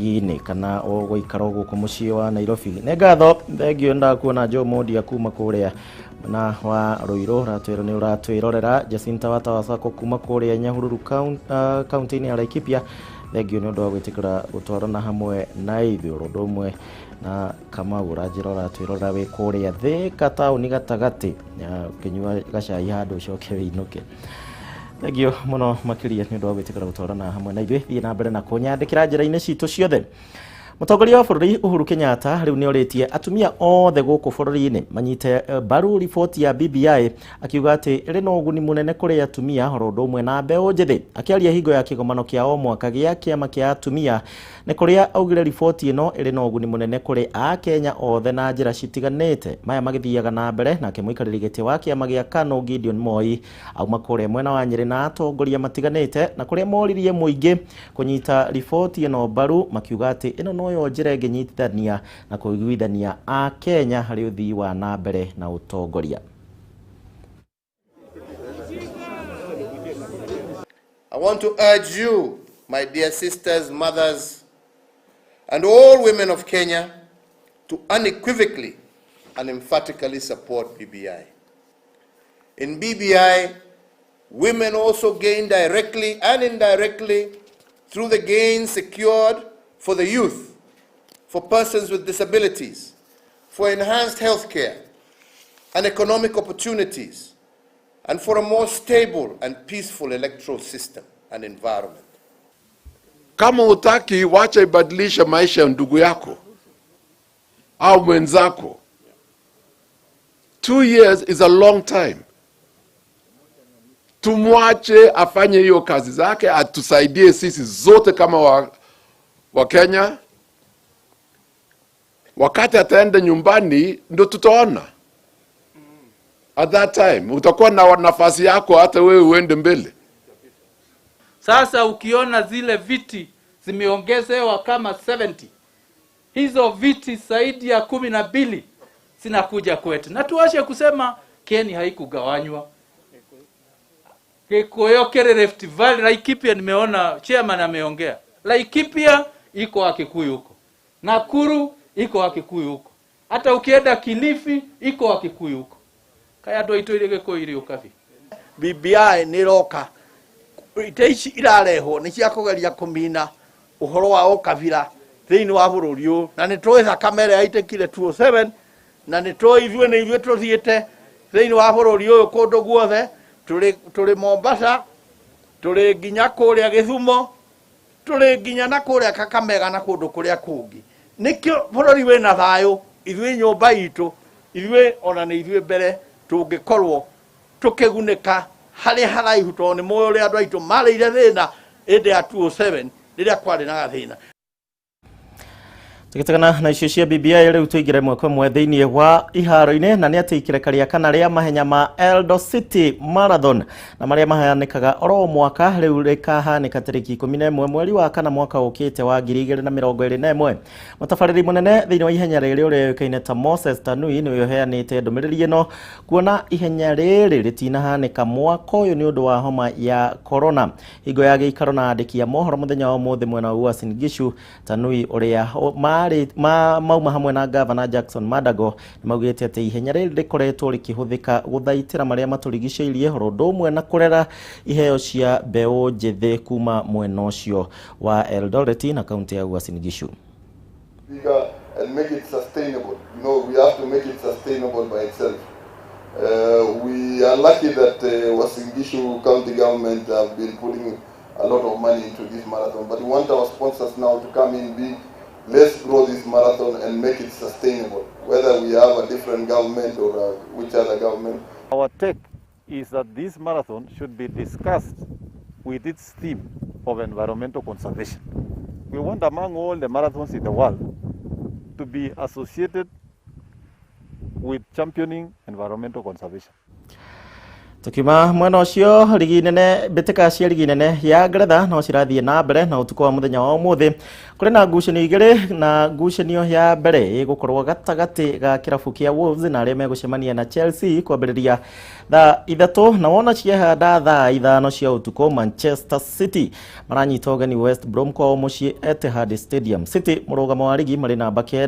ini kana o goikara guku mucii wa Nairobi. Ne ngatho thengio ndakuona Jo Modia kuma kuria na wa Ruiru ratwiro ni uratwirorera Jacinta Watawasako kuma kuria Nyahururu county ya Laikipia. Thengio ni undu wa gwitikira gutwarana hamwe na ithuĩ rumwe na kama urajiro ratwirora we kuria Thika tauni gatagati kinyua gacai handu coke winuke. Thengio muno makiria ni undu wa gwitikira gutwarana hamwe na ithuĩ thie na mbere na kunyandikira njira-ini citu ciothe. Mutongoria wa bururi Uhuru Kenyatta riu ni oritie atumia othe guku bururi-ini manyite baru riboti ya BBI akiuga ati iri na uguni munene kuri atumia horo umwe na mbeu njithi. Akiaria hingo ya kigomano kia o mwaka gia kiama kia atumia ni kuria augire riboti ino iri na uguni munene kuri a Kenya othe na njira citiganite. Maya magithiaga na mbere na kimuikariri giti wa kiama gia KANU Gideon Moi auma kuria mwena wa Nyeri na atongoria matiganite na kuria moririe muingi kunyita riboti ino baru makiuga ati ino no yo njira nginyitithania na kuiguithania a Kenya hari uthii wa na mbere na utongoria. I want to urge you, my dear sisters, mothers, and all women of Kenya to unequivocally and emphatically support BBI. In BBI, women also gain directly and indirectly through the gains secured for the youth, for persons with disabilities, for enhanced health care and economic opportunities, and for a more stable and peaceful electoral system and environment. Kama utaki wacha ibadilisha maisha ya ndugu yako au mwenzako. 2 years is a long time. Tumwache afanye hiyo kazi zake, atusaidie sisi zote kama wa Kenya. Wakati ataenda nyumbani ndo tutaona. At that time utakuwa na nafasi yako hata wewe uende mbele. Sasa ukiona zile viti zimeongezewa kama 70, hizo viti zaidi ya 12 zinakuja kwetu. Na tuache kusema Kenya haikugawanywa. Kikoyo kere Rift Valley, Laikipia nimeona chairman ameongea. Laikipia iko Wakikuyu huko. Nakuru iko Wakikuyu huko. Hata ukienda Kilifi iko Wakikuyu huko. Kaya ndo ito ile Gikuyu ukavi. BBI ni roka. Itaici irareho ni cia kugeria kumina uhoro wa ukabira thiini wa bururi u na ni twoitha kamera yaitekire 207 na ni two ithuĩ tuthiĩte thiini wa bururi uyu kundu guothe tuli Mombasa, tuli nginya kuria Githumo, tuli nginya na kuria Kakamega na kundu kuria kungi. Nikio bururi wina thayu, ithuĩ nyumba itu, ithuĩ ona ni ithuĩ mbere tungikorwo tukiguneka hari haraihu to ni moyo ria andu aitu marĩire thĩna ĩndĩ ya 207 rĩrĩa kwarĩ na gathĩna. Tukitegana na icio cia BBI riu tuigire mwaka mwe thiini wa iharo-ini na ni ati ikireka ria kana ria mahenya ma Eldo City Marathon na maria mahanikaga oro mwaka riu rikahanika tariki 11 mweri wa kana mwaka ukite wa 2021. Mutabariri munene thiini wa ihenya riri uri kaine ta Moses Tanui ni yoheanite ndumiriri ino kuona ihenya riri ritinahanika mwaka uyu ni undu wa homa ya corona. Higo ya giikaro na andiki ya mohoro muthenya wa muthe mwena wa Uasin Gishu, Tanui uria mauma hamwe na Governor Jackson Madago nimaugite ati ihenya riri rikoretwo rikihuthika guthaitira maria maturigiceirie horo ndumwe na kurera iheo cia mbeu njithi kuma mwena ucio wa Eldoret na kaunti ya Uasin Gishu. And make it sustainable. You know, we have to make it sustainable by itself. We are lucky that Uasin Gishu county government have been putting a lot of money into this marathon, but we want our sponsors now to come in big. Let's grow this marathon and make it sustainable, whether we have a different government or which other government. Our take is that this marathon should be discussed with its theme of environmental conservation. We want among all the marathons in the world to be associated with championing environmental conservation. Tukima mwena ucio ligi nene bitika cia ligi nene ya Ngeretha no cirathie na mbere na utuko wa muthenya wa umuthi kuri na ngucanio igiri na ngucanio ya mbere igukorwo gatagati ga kirabu kia Wolves na aria megucemania na Chelsea kwambiriria thaa 3 na wona ciehanda thaa 5 cia utuko Manchester City maranyita ugeni West Brom kwa mucii Etihad Stadium. City murugamo wa ligi mari namba 9